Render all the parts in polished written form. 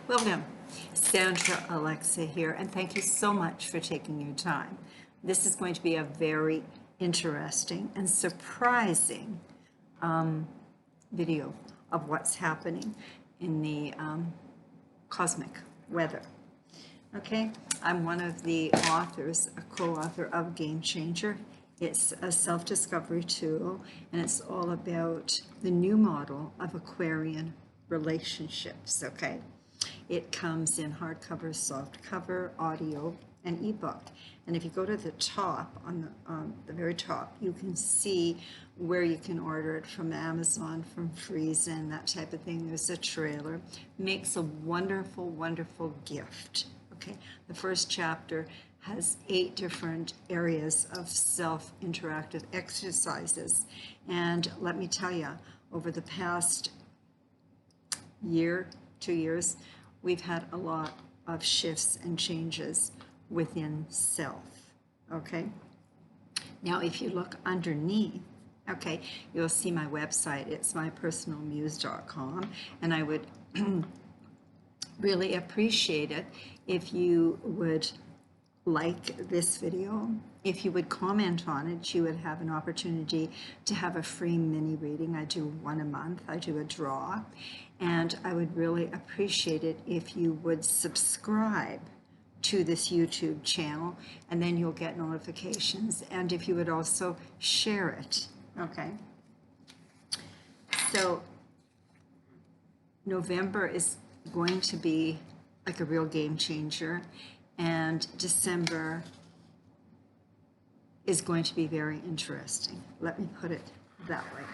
Welcome, Sandra Alexa here, and thank you so much for taking your time. This is going to be a very interesting and surprising video of what's happening in the cosmic weather. Okay, I'm one of the authors, a co-author of Game Changer. It's a self-discovery tool, and it's all about the new model of Aquarian relationships, okay? It comes in hardcover, softcover, audio, and ebook. And if you go to the top, on the very top, you can see where you can order it from Amazon, from Friesen, that type of thing. There's a trailer. Makes a wonderful, wonderful gift. Okay, the first chapter has 8 different areas of self-interactive exercises. And let me tell you, over the past year, 2 years, we've had a lot of shifts and changes within self, okay? Now, if you look underneath, okay, you'll see my website. It's mypersonalmuse.com, and I would really appreciate it if you would like this video. If you would comment on it, you would have an opportunity to have a free mini reading. I do one a month. I do a draw. And I would really appreciate it if you would subscribe to this YouTube channel, and then you'll get notifications. And if you would also share it, okay? So November is going to be like a real game changer, and December is going to be very interesting. Let me put it that way,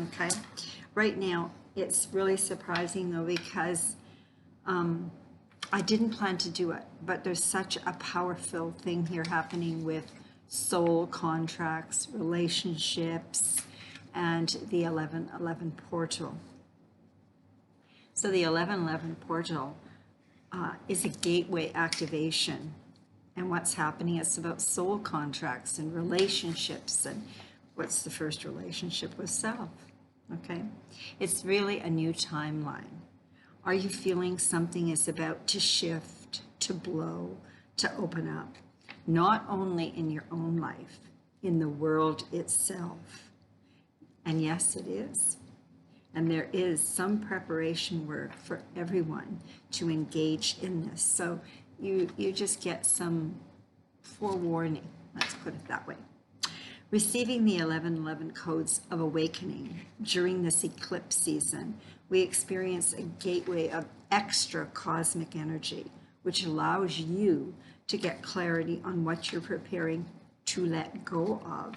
okay? Right now, it's really surprising though, because I didn't plan to do it, but there's such a powerful thing here happening with soul contracts, relationships, and the 1111 portal. So the 1111 portal is a gateway activation. And what's happening, it's about soul contracts and relationships. And what's the first relationship with self? Okay, it's really a new timeline. Are you feeling something is about to shift, to blow, to open up? Not only in your own life, in the world itself. And yes, it is. And there is some preparation work for everyone to engage in this. So you just get some forewarning, let's put it that way. Receiving the 1111 codes of awakening during this eclipse season, we experience a gateway of extra cosmic energy, which allows you to get clarity on what you're preparing to let go of,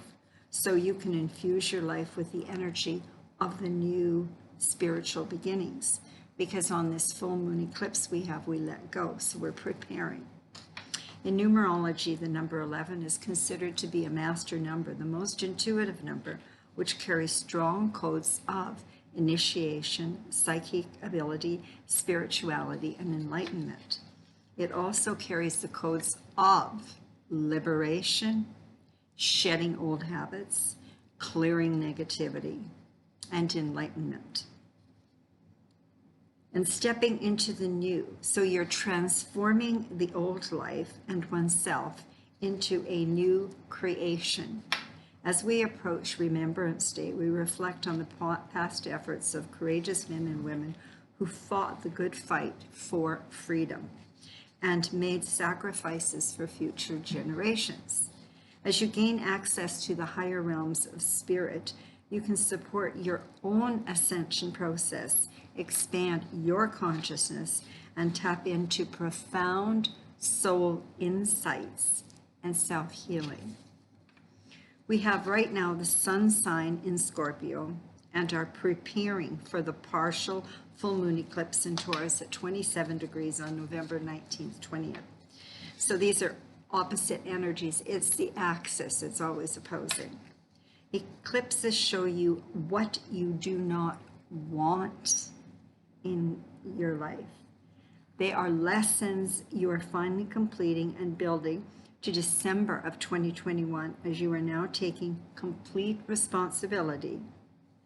so you can infuse your life with the energy of the new spiritual beginnings. Because on this full moon eclipse we let go, so we're preparing. In numerology, the number 11 is considered to be a master number, the most intuitive number, which carries strong codes of initiation, psychic ability, spirituality, and enlightenment. It also carries the codes of liberation, shedding old habits, clearing negativity, and enlightenment. And stepping into the new. So you're transforming the old life and oneself into a new creation. As we approach Remembrance Day, we reflect on the past efforts of courageous men and women who fought the good fight for freedom and made sacrifices for future generations. As you gain access to the higher realms of spirit, you can support your own ascension process, expand your consciousness, and tap into profound soul insights and self-healing. We have right now the sun sign in Scorpio and are preparing for the partial full moon eclipse in Taurus at 27 degrees on November 19th, 20th. So these are opposite energies. It's the axis, it's always opposing. Eclipses show you what you do not want in your life. They are lessons you are finally completing and building to December of 2021, as you are now taking complete responsibility,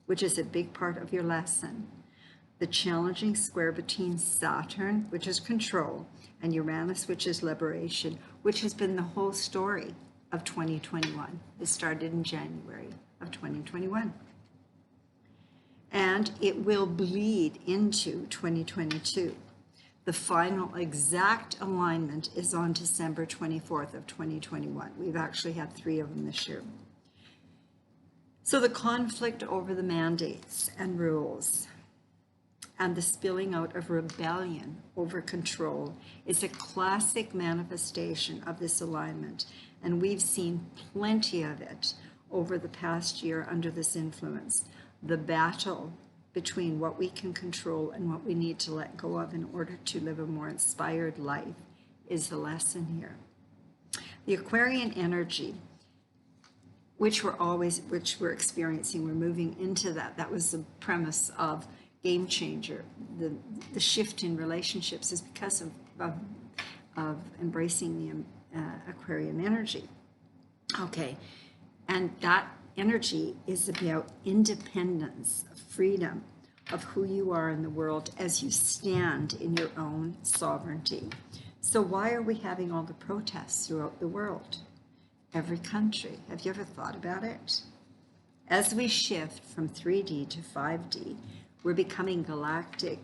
which is a big part of your lesson, the challenging square between Saturn, which is control, and Uranus, which is liberation, which has been the whole story of 2021. It started in January of 2021. And it will bleed into 2022. The final exact alignment is on December 24th of 2021. We've actually had 3 of them this year. So the conflict over the mandates and rules and the spilling out of rebellion over control is a classic manifestation of this alignment. And we've seen plenty of it over the past year under this influence. The battle between what we can control and what we need to let go of in order to live a more inspired life is the lesson here. The Aquarian energy, which we're experiencing, we're moving into that. That was the premise of Game Changer. The shift in relationships is because of embracing the Aquarian energy. Okay, and that energy is about independence, freedom of who you are in the world as you stand in your own sovereignty. So why are we having all the protests throughout the world? Every country. Have you ever thought about it? As we shift from 3D to 5D, we're becoming galactic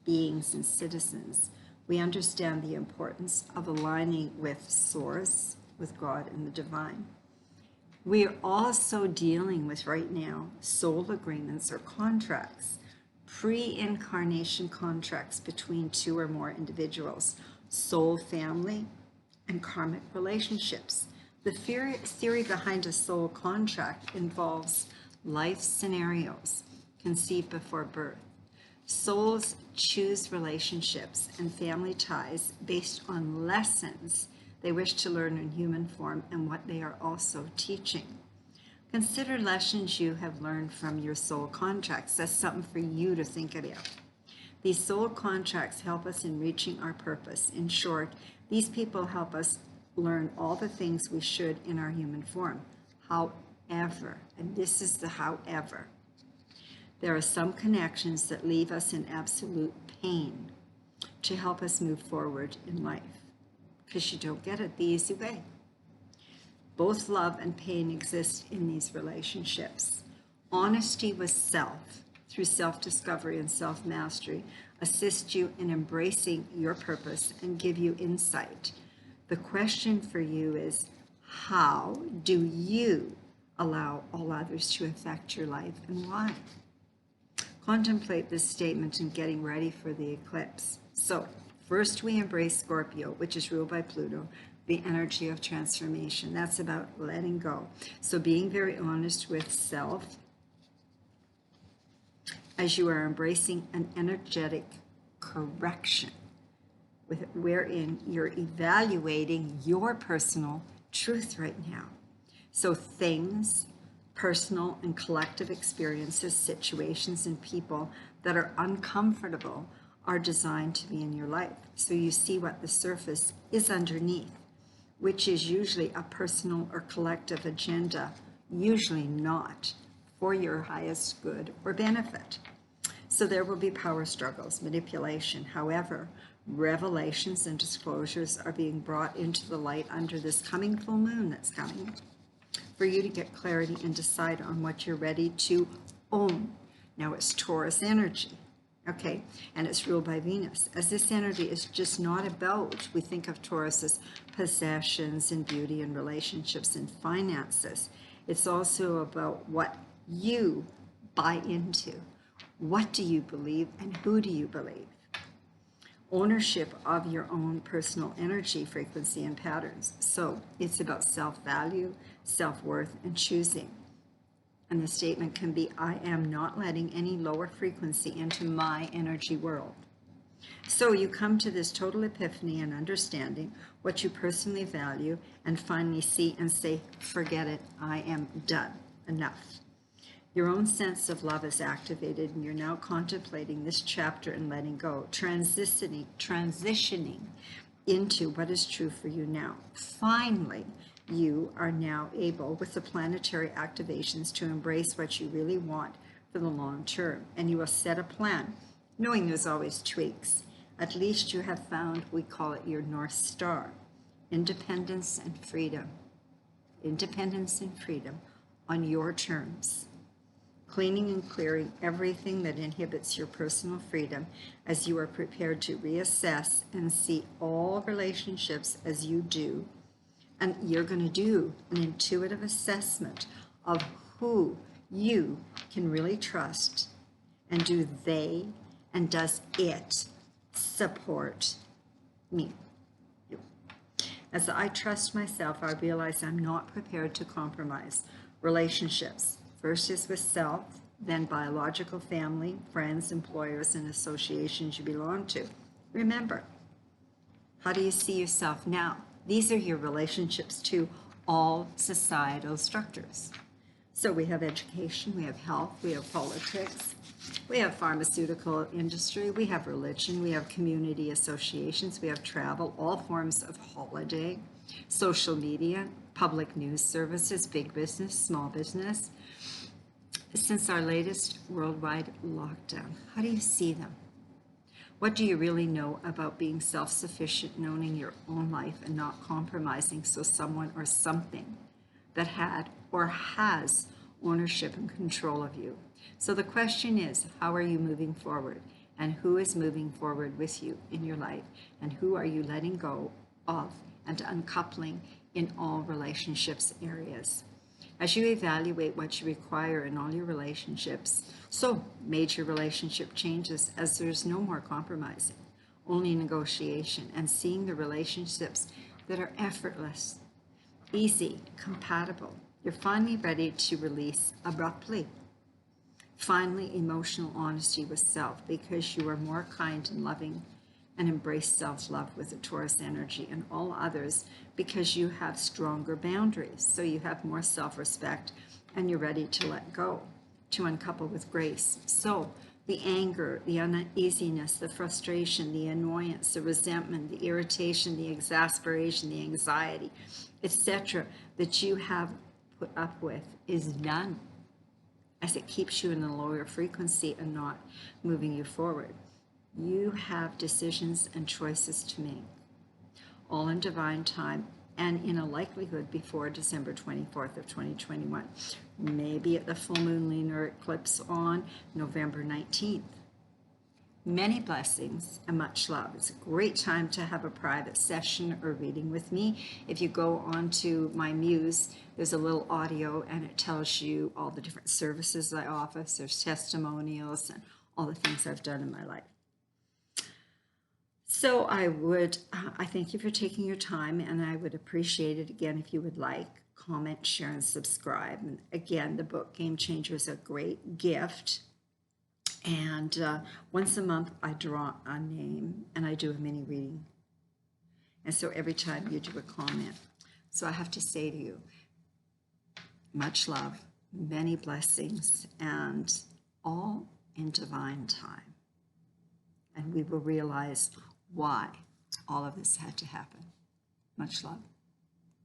beings and citizens. We understand the importance of aligning with Source, with God and the divine. We are also dealing with right now soul agreements or contracts, pre-incarnation contracts between 2 or more individuals, soul family, and karmic relationships. The theory behind a soul contract involves life scenarios conceived before birth. Souls choose relationships and family ties based on lessons they wish to learn in human form and what they are also teaching. Consider lessons you have learned from your soul contracts. That's something for you to think about. These soul contracts help us in reaching our purpose. In short, these people help us learn all the things we should in our human form. However, and this is the however, there are some connections that leave us in absolute pain to help us move forward in life, because you don't get it the easy way. Both love and pain exist in these relationships. Honesty with self, through self-discovery and self-mastery, assist you in embracing your purpose and give you insight. The question for you is, how do you allow all others to affect your life, and why? Contemplate this statement in getting ready for the eclipse. So, first we embrace Scorpio, which is ruled by Pluto, the energy of transformation. That's about letting go. So being very honest with self as you are embracing an energetic correction wherein you're evaluating your personal truth right now. So things, personal and collective experiences, situations, and people that are uncomfortable are designed to be in your life. So you see what the surface is underneath, which is usually a personal or collective agenda, usually not for your highest good or benefit. So there will be power struggles, manipulation. However, revelations and disclosures are being brought into the light under this coming full moon that's coming for you to get clarity and decide on what you're ready to own. Now it's Taurus energy, okay, and it's ruled by Venus. As this energy is just not about, we think of Taurus as possessions and beauty and relationships and finances. It's also about what you buy into. What do you believe and who do you believe? Ownership of your own personal energy, frequency, and patterns. So it's about self-value, self-worth, and choosing. And the statement can be, I am not letting any lower frequency into my energy world. So you come to this total epiphany and understanding what you personally value and finally see and say, forget it, I am done, enough. Your own sense of love is activated and you're now contemplating this chapter and letting go, transitioning into what is true for you now. Finally, you are now able, with the planetary activations, to embrace what you really want for the long term. And you will set a plan knowing there's always tweaks. At least you have found, we call it your North Star, independence and freedom. Independence and freedom on your terms. Cleaning and clearing everything that inhibits your personal freedom as you are prepared to reassess and see all relationships as you do. And you're going to do an intuitive assessment of who you can really trust, and do they and does it support me? As I trust myself, I realize I'm not prepared to compromise relationships. First is with self, then biological family, friends, employers, and associations you belong to. Remember, how do you see yourself now? These are your relationships to all societal structures. So we have education, we have health, we have politics, we have pharmaceutical industry, we have religion, we have community associations, we have travel, all forms of holiday, social media, public news services, big business, small business. Since our latest worldwide lockdown, how do you see them? What do you really know about being self-sufficient and owning your own life and not compromising so someone or something that had or has ownership and control of you? So the question is, how are you moving forward? And who is moving forward with you in your life? And who are you letting go of and uncoupling in all relationships areas? As you evaluate what you require in all your relationships, so major relationship changes as there's no more compromising, only negotiation, and seeing the relationships that are effortless, easy, compatible. You're finally ready to release abruptly. Finally, emotional honesty with self, because you are more kind and loving, and embrace self-love with the Taurus energy, and all others because you have stronger boundaries. So you have more self-respect and you're ready to let go, to uncouple with grace. So the anger, the uneasiness, the frustration, the annoyance, the resentment, the irritation, the exasperation, the anxiety, etc. that you have put up with is done, as it keeps you in a lower frequency and not moving you forward. You have decisions and choices to make, all in divine time and in a likelihood before December 24th of 2021, maybe at the full moon lunar eclipse on November 19th. Many blessings and much love. It's a great time to have a private session or reading with me. If you go onto my Muse, there's a little audio and it tells you all the different services I offer. There's testimonials and all the things I've done in my life. So I thank you for taking your time, and I would appreciate it again if you would like, comment, share, and subscribe. And again, the book Game Changer is a great gift. And once a month, I draw a name and I do a mini reading. And so every time you do a comment. So I have to say to you, much love, many blessings, and all in divine time. And we will realize why all of this had to happen. Much love.